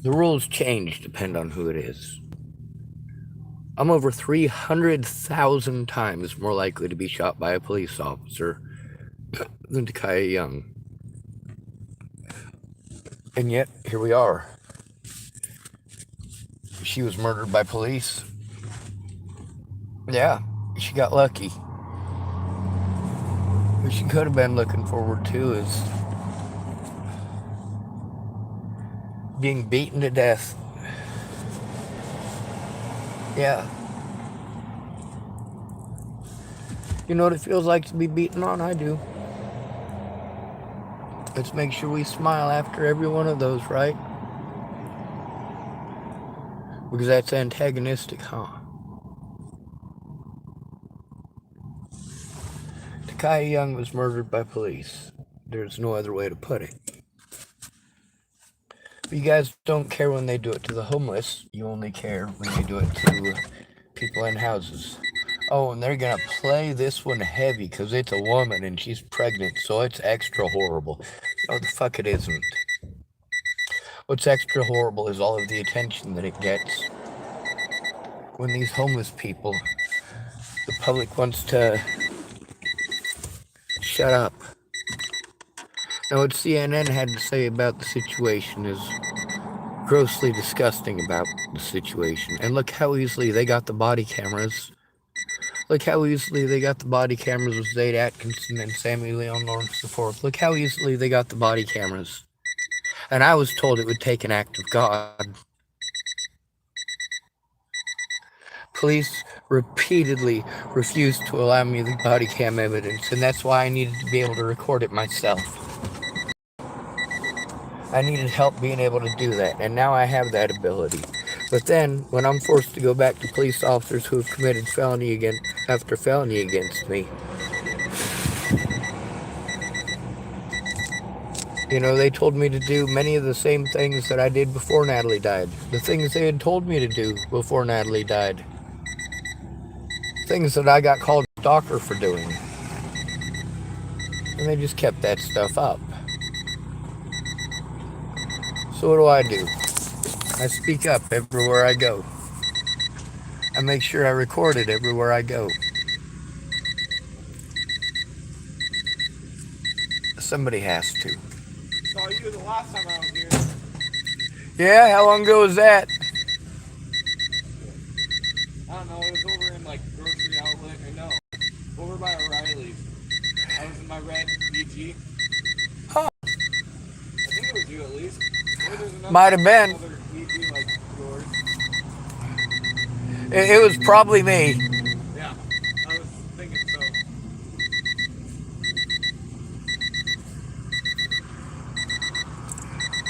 The rules change depend on who it is. I'm over 300,000 times more likely to be shot by a police officer than to K.A. Young. And yet, here we are. She was murdered by police. Yeah, she got lucky. What she could have been looking forward to is being beaten to death. Yeah. You know what it feels like to be beaten on? I do. Let's make sure we smile after every one of those, right? Because that's antagonistic, huh? Takai Young was murdered by police. There's no other way to put it. But you guys don't care when they do it to the homeless. You only care when they do it to people in houses. Oh, and they're gonna play this one heavy because it's a woman and she's pregnant, so it's extra horrible. No, the fuck it isn't. What's extra horrible is all of the attention that it gets when these homeless people, the public wants to shut up. Now, what CNN had to say about the situation is grossly disgusting about the situation. And look how easily they got the body cameras. Look how easily they got the body cameras with Zade Atkinson and Sammy Leon Lawrence IV. Look how easily they got the body cameras. And I was told it would take an act of God. Police repeatedly refused to allow me the body cam evidence, and that's why I needed to be able to record it myself. I needed help being able to do that, and now I have that ability. But then, when I'm forced to go back to police officers who have committed felony after felony against me, you know, they told me to do many of the same things that I did before Natalie died. The things they had told me to do before Natalie died. Things that I got called a stalker for doing. And they just kept that stuff up. So what do? I speak up everywhere I go. I make sure I record it everywhere I go. Somebody has to. Saw you the last time I was here. Yeah, how long ago was that? I don't know, it was over in like grocery outlet, or no, over by O'Reilly's. I was in my red BG. Huh. I think it was you at least. Or there's another, Might have been. another BG like yours. It was probably me. Yeah, I was thinking so.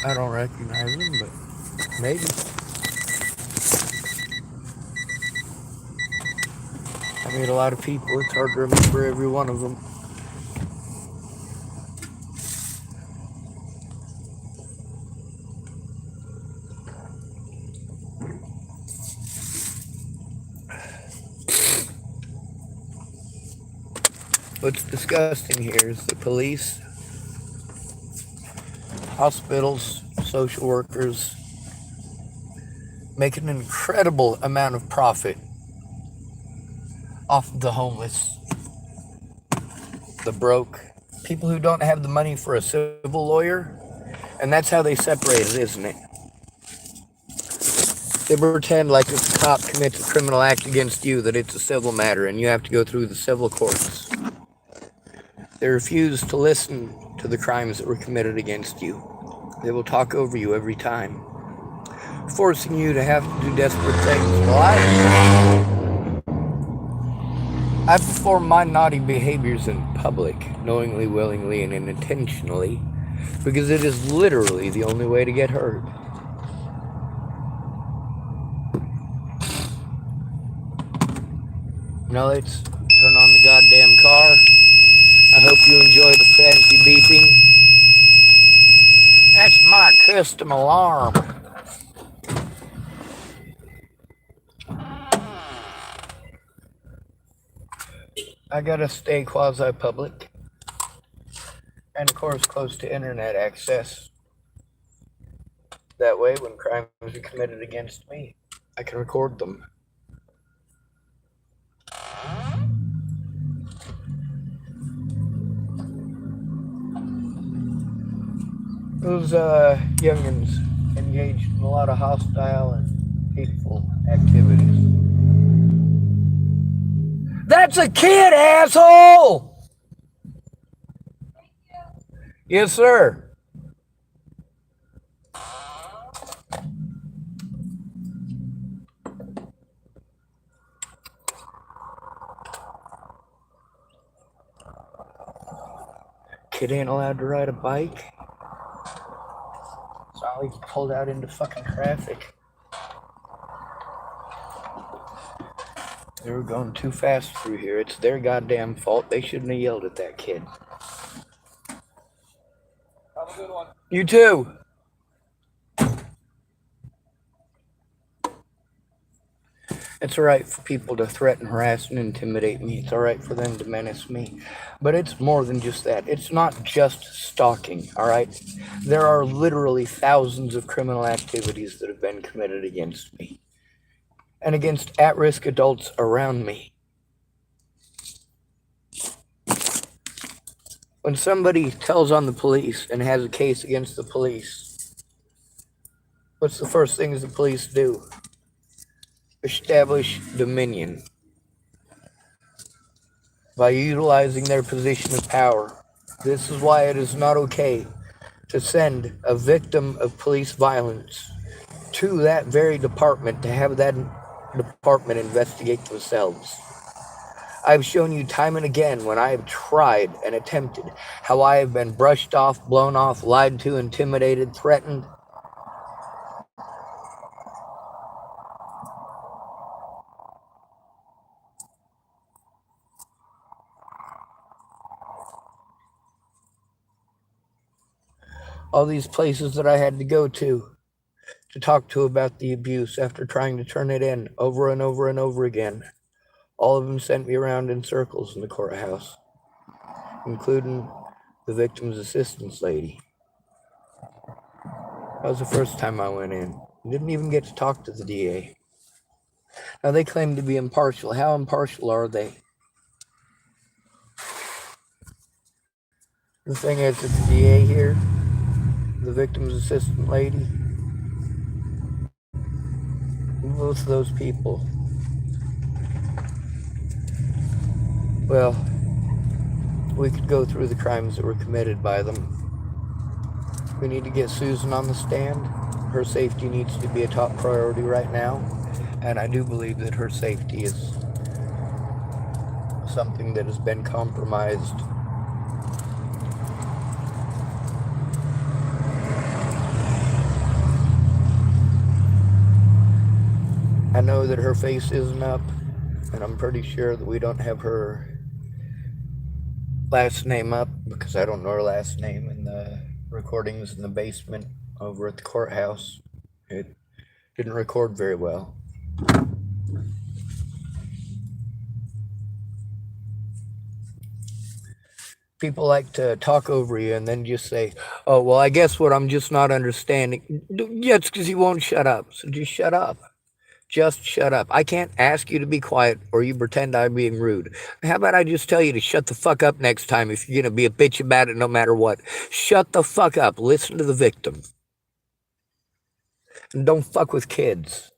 I don't recognize him, but maybe. I meet a lot of people. It's hard to remember every one of them. What's disgusting here is the police, hospitals, social workers make an incredible amount of profit off of the homeless, the broke, people who don't have the money for a civil lawyer, and that's how they separate it, isn't it? They pretend like if a cop commits a criminal act against you that it's a civil matter and you have to go through the civil courts. They refuse to listen to the crimes that were committed against you. They will talk over you every time, forcing you to have to do desperate things. Well, I perform my naughty behaviors in public, knowingly, willingly, and unintentionally, because it is literally the only way to get hurt. Now let's turn on the goddamn car. I hope you enjoy the fancy beeping. That's my custom alarm. I gotta stay quasi-public. And of course close to internet access. That way, when crimes are committed against me, I can record them. Those youngins engaged in a lot of hostile and hateful activities. That's a kid, asshole! Yes, sir. Kid ain't allowed to ride a bike. It's not like he pulled out into fucking traffic. They were going too fast through here. It's their goddamn fault. They shouldn't have yelled at that kid. Have a good one. You too. It's alright for people to threaten, harass, and intimidate me. It's alright for them to menace me. But it's more than just that. It's not just stalking, alright? There are literally thousands of criminal activities that have been committed against me. And against at-risk adults around me. When somebody tells on the police and has a case against the police, what's the first things the police do? Establish dominion by utilizing their position of power. This is why it is not okay to send a victim of police violence to that very department to have that department investigate themselves. I've shown you time and again when I have tried and attempted how I have been brushed off, blown off, lied to, intimidated, threatened. All these places that I had to go to talk to about the abuse after trying to turn it in over and over and over again. All of them sent me around in circles in the courthouse, including the victim's assistance lady. That was the first time I went in. Didn't even get to talk to the DA. Now they claim to be impartial. How impartial are they? The thing is, it's the DA here, the victim's assistant lady. Both of those people, well, we could go through the crimes that were committed by them. We need to get Susan on the stand. Her safety needs to be a top priority right now. And I do believe that her safety is something that has been compromised. I know that her face isn't up, and I'm pretty sure that we don't have her last name up because I don't know her last name in the recordings in the basement over at the courthouse. It didn't record very well. People like to talk over you and then just say, oh, well, I guess what I'm just not understanding. Yeah, it's because you won't shut up. So just shut up. Just shut up. I can't ask you to be quiet or you pretend I'm being rude. How about I just tell you to shut the fuck up next time if you're going to be a bitch about it no matter what? Shut the fuck up. Listen to the victim. And don't fuck with kids.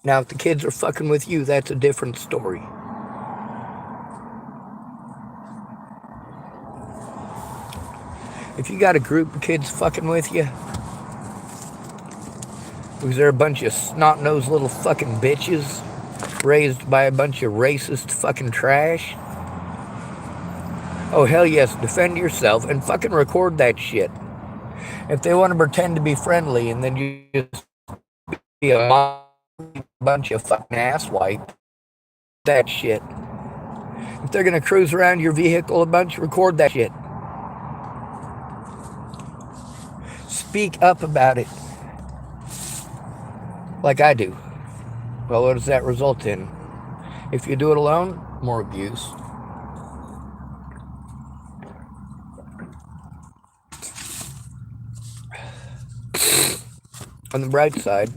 Now, if the kids are fucking with you, that's a different story. If you got a group of kids fucking with you, because they're a bunch of snot-nosed little fucking bitches raised by a bunch of racist fucking trash, oh hell yes, defend yourself and fucking record that shit. If they want to pretend to be friendly and then you just be a bunch of fucking asswipe, that shit. If they're gonna cruise around your vehicle a bunch, record that shit. Speak up about it. Like I do. Well, what does that result in? If you do it alone, more abuse. On the bright side,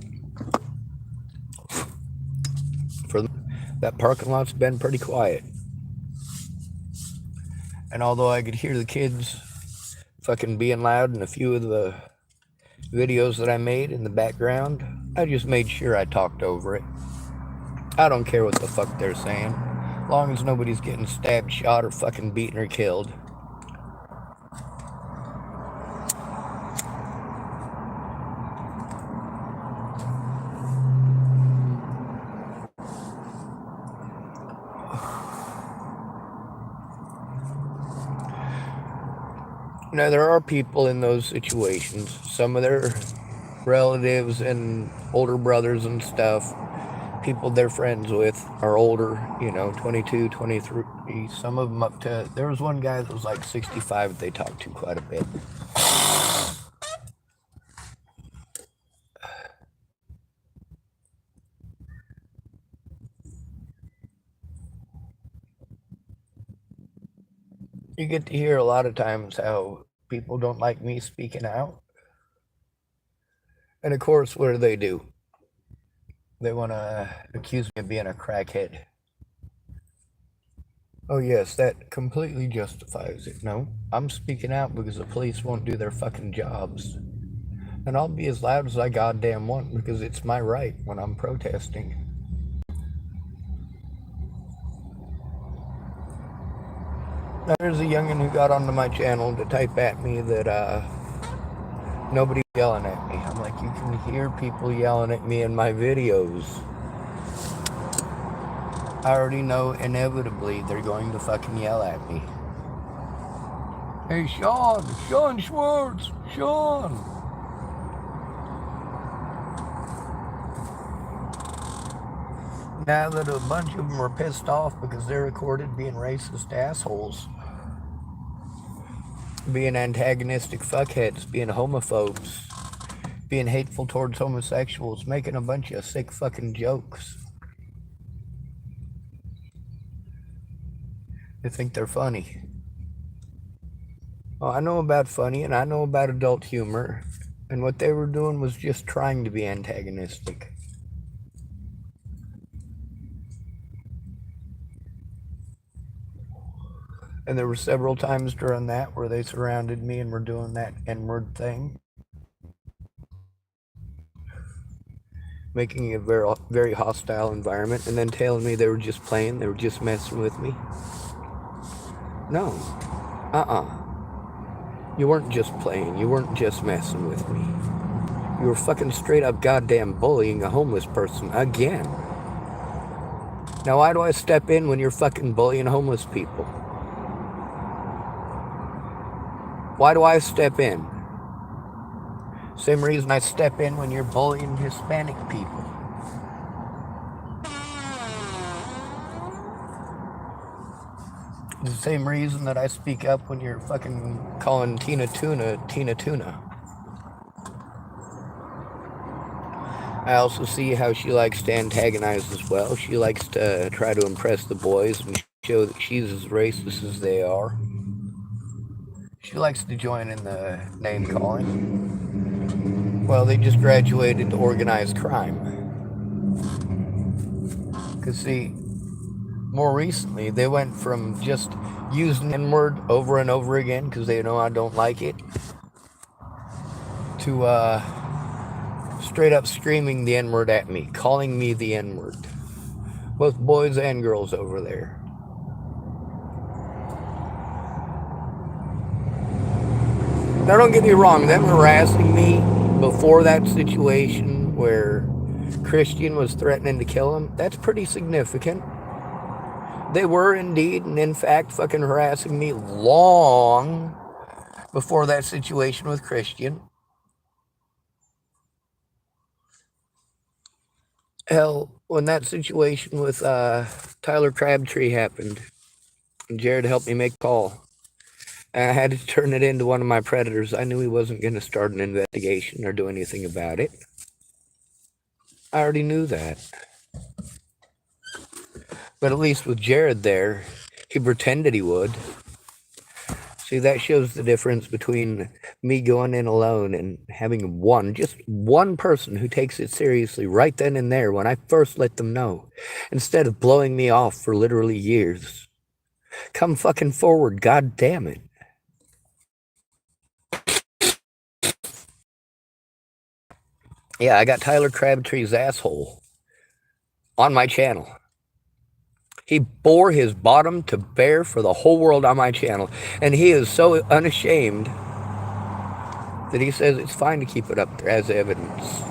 for that parking lot's been pretty quiet. And although I could hear the kids fucking being loud in a few of the videos that I made in the background, I just made sure I talked over it. I don't care what the fuck they're saying, as long as nobody's getting stabbed, shot, or fucking beaten or killed. Now, there are people in those situations. Some of their relatives and older brothers and stuff, people they're friends with, are older, 22, 23. Some of them up to, there was one guy that was like 65 that they talked to quite a bit. You get to hear a lot of times how people don't like me speaking out. And of course, what do? They want to accuse me of being a crackhead. Oh, yes, that completely justifies it. No, I'm speaking out because the police won't do their fucking jobs. And I'll be as loud as I goddamn want because it's my right when I'm protesting. Now, there's a youngin' who got onto my channel to type at me that nobody's yelling at me. I'm like, you can hear people yelling at me in my videos. I already know inevitably they're going to fucking yell at me. Hey, Sean Schwartz, Sean. Now that a bunch of them are pissed off because they're recorded being racist assholes, being antagonistic fuckheads, being homophobes, being hateful towards homosexuals, making a bunch of sick fucking jokes. They think they're funny. Well, I know about funny and I know about adult humor, and what they were doing was just trying to be antagonistic. And there were several times during that where they surrounded me and were doing that N-word thing, making it a very, very hostile environment, and then telling me they were just playing, they were just messing with me. No. You weren't just playing, you weren't just messing with me. You were fucking straight up goddamn bullying a homeless person again. Now, why do I step in when you're fucking bullying homeless people? Why do I step in? Same reason I step in when you're bullying Hispanic people. The same reason that I speak up when you're fucking calling Tina Tuna. I also see how she likes to antagonize as well. She likes to try to impress the boys and show that she's as racist as they are. She likes to join in the name calling. Well, they just graduated to organized crime. Because, see, more recently, they went from just using the N-word over and over again because they know I don't like it, to straight up screaming the N-word at me, calling me the N-word. Both boys and girls over there. Now, don't get me wrong, them harassing me before that situation where Christian was threatening to kill him, that's pretty significant. They were indeed and in fact fucking harassing me long before that situation with Christian. Hell, when that situation with Tyler Crabtree happened, Jared helped me make a call. And I had to turn it into one of my predators. I knew he wasn't going to start an investigation or do anything about it. I already knew that. But at least with Jared there, he pretended he would. See, that shows the difference between me going in alone and having just one person who takes it seriously right then and there when I first let them know, instead of blowing me off for literally years. Come fucking forward, god damn it. Yeah, I got Tyler Crabtree's asshole on my channel. He bore his bottom to bear for the whole world on my channel, and he is so unashamed that he says it's fine to keep it up there as evidence.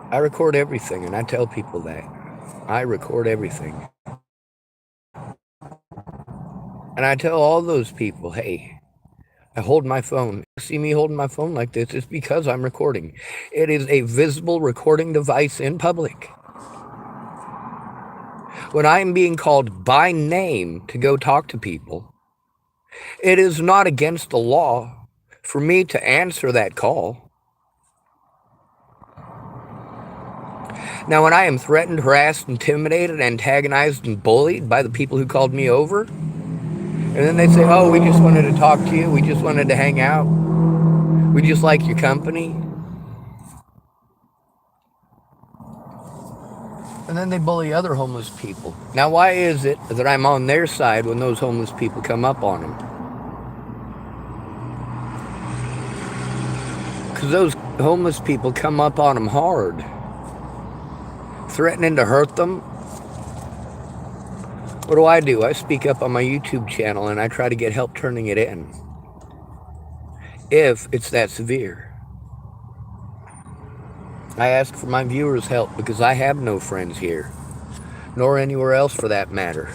I record everything, and I tell people that. I record everything. And I tell all those people, hey, I hold my phone. You see me holding my phone like this, it's because I'm recording. It is a visible recording device in public. When I am being called by name to go talk to people, it is not against the law for me to answer that call. Now, when I am threatened, harassed, intimidated, antagonized, and bullied by the people who called me over, and then they say, oh, we just wanted to talk to you, we just wanted to hang out, we just like your company. And then they bully other homeless people. Now, why is it that I'm on their side when those homeless people come up on them? Because those homeless people come up on them hard, threatening to hurt them. What do? I speak up on my YouTube channel and I try to get help turning it in, if it's that severe. I ask for my viewers' help because I have no friends here, nor anywhere else for that matter.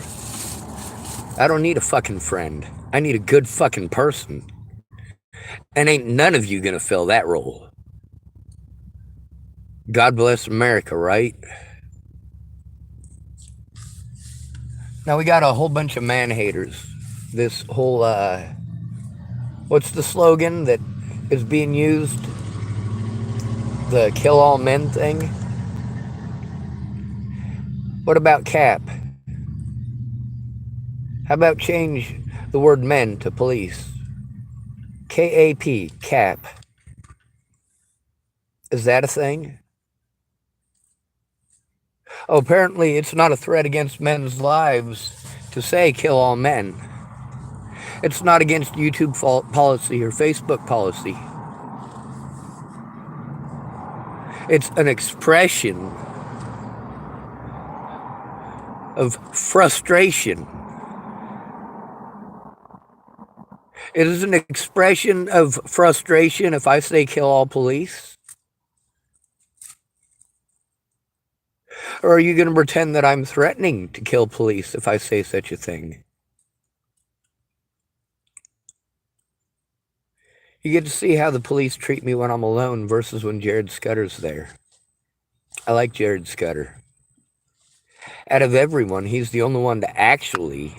I don't need a fucking friend. I need a good fucking person. And ain't none of you gonna fill that role. God bless America, right? Now we got a whole bunch of man haters. This whole, what's the slogan that is being used? The kill all men thing? What about K.A.P? How about change the word men to police? K.A.P, K.A.P. Is that a thing? Oh, apparently it's not a threat against men's lives to say kill all men. It's not against YouTube policy or Facebook policy. It's an expression of frustration. It is an expression of frustration if I say kill all police. Or are you going to pretend that I'm threatening to kill police if I say such a thing? You get to see how the police treat me when I'm alone versus when Jared Scudder's there. I like Jared Scudder. Out of everyone, he's the only one to actually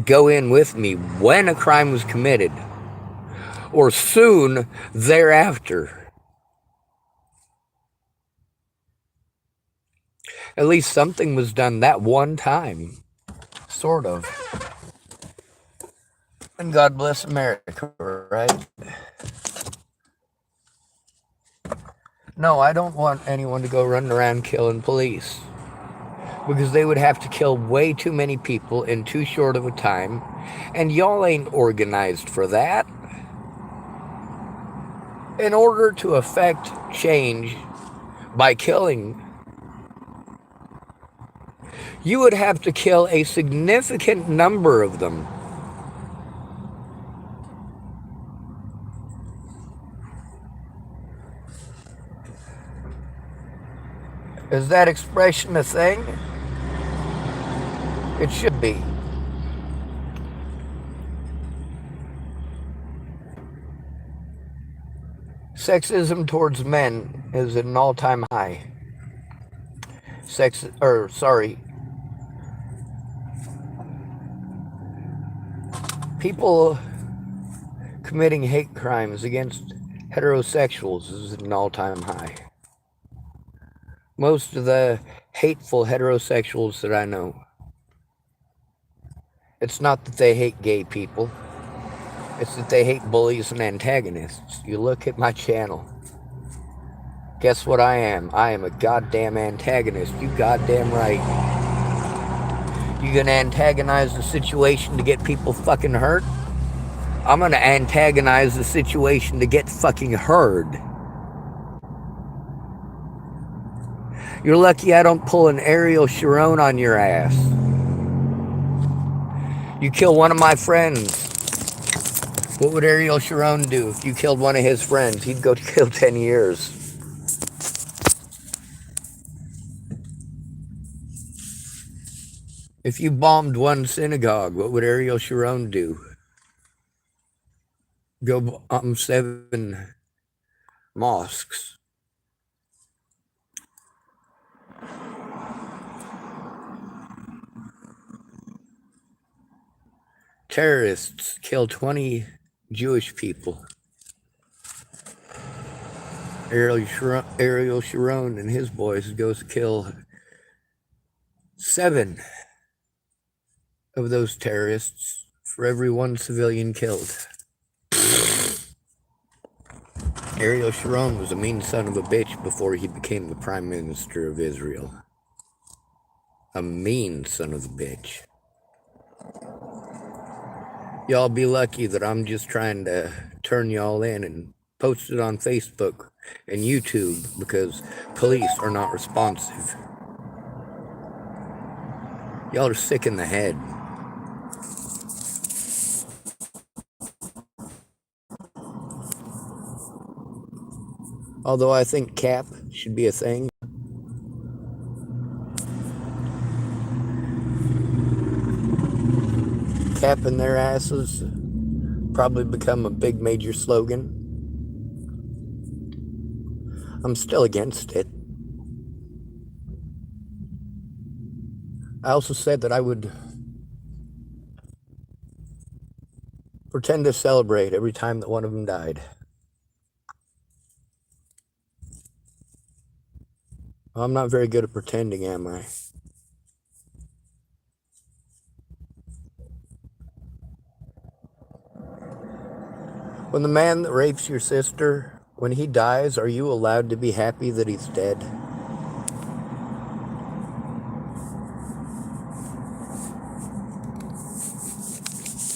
go in with me when a crime was committed or soon thereafter. At least something was done that one time. Sort of. And God bless America, right? No, I don't want anyone to go running around killing police, because they would have to kill way too many people in too short of a time, and y'all ain't organized for that. In order to affect change by killing, you would have to kill a significant number of them. Is that expression a thing? It should be. Sexism towards men is at an all-time high. sex, or sorry, people committing hate crimes against heterosexuals is at an all-time high. Most of the hateful heterosexuals that I know, it's not that they hate gay people, it's that they hate bullies and antagonists. You look at my channel, guess what I am? I am a goddamn antagonist. You goddamn right. You gonna antagonize the situation to get people fucking hurt? I'm gonna antagonize the situation to get fucking heard. You're lucky I don't pull an Ariel Sharon on your ass. You kill one of my friends. What would Ariel Sharon do if you killed one of his friends? He'd go to kill 10 years. If you bombed one synagogue, what would Ariel Sharon do? Go bomb 7 mosques. Terrorists kill 20 Jewish people. Ariel Sharon and his boys goes to kill 7 of those terrorists for every 1 civilian killed. Ariel Sharon was a mean son of a bitch before he became the Prime Minister of Israel. A mean son of a bitch. Y'all be lucky that I'm just trying to turn y'all in and post it on Facebook and YouTube because police are not responsive. Y'all are sick in the head. Although I think K.A.P should be a thing. Capping their asses probably become a big major slogan. I'm still against it. I also said that I would pretend to celebrate every time that one of them died. I'm not very good at pretending, am I? When the man that rapes your sister, when he dies, are you allowed to be happy that he's dead?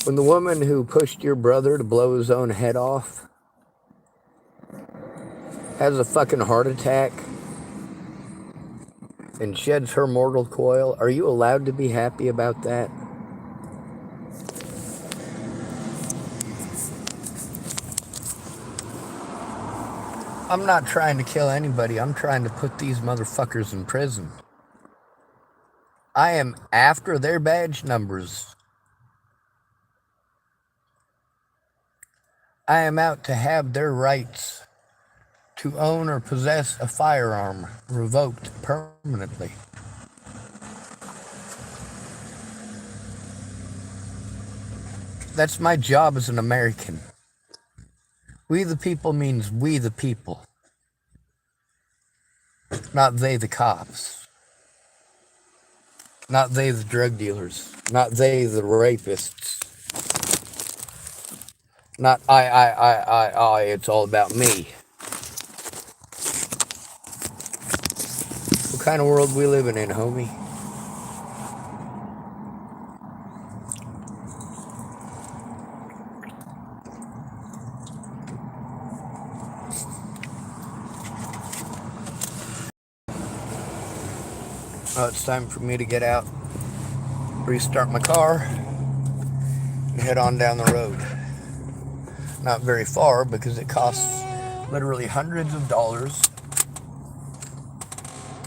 When the woman who pushed your brother to blow his own head off has a fucking heart attack and sheds her mortal coil, are you allowed to be happy about that? I'm not trying to kill anybody. I'm trying to put these motherfuckers in prison. I am after their badge numbers. I am out to have their rights to own or possess a firearm revoked permanently. That's my job as an American. We the people means we the people, not they the cops, not they the drug dealers, not they the rapists, not I, it's all about me. What kind of world we living in, homie? Oh, it's time for me to get out, restart my car, and head on down the road. Not very far because it costs literally hundreds of dollars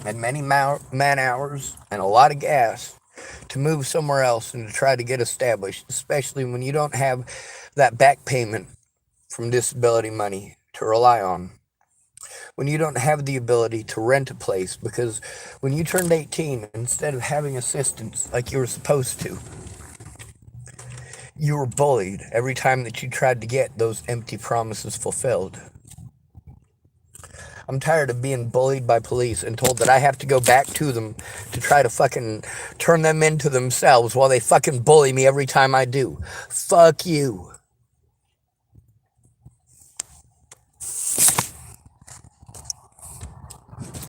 and many man hours and a lot of gas to move somewhere else and to try to get established, especially when you don't have that back payment from disability money to rely on. when you don't have the ability to rent a place because when you turned 18, instead of having assistance like you were supposed to, you were bullied every time that you tried to get those empty promises fulfilled. I'm tired of being bullied by police and told that I have to go back to them to try to fucking turn them into themselves while they fucking bully me every time I do. Fuck you.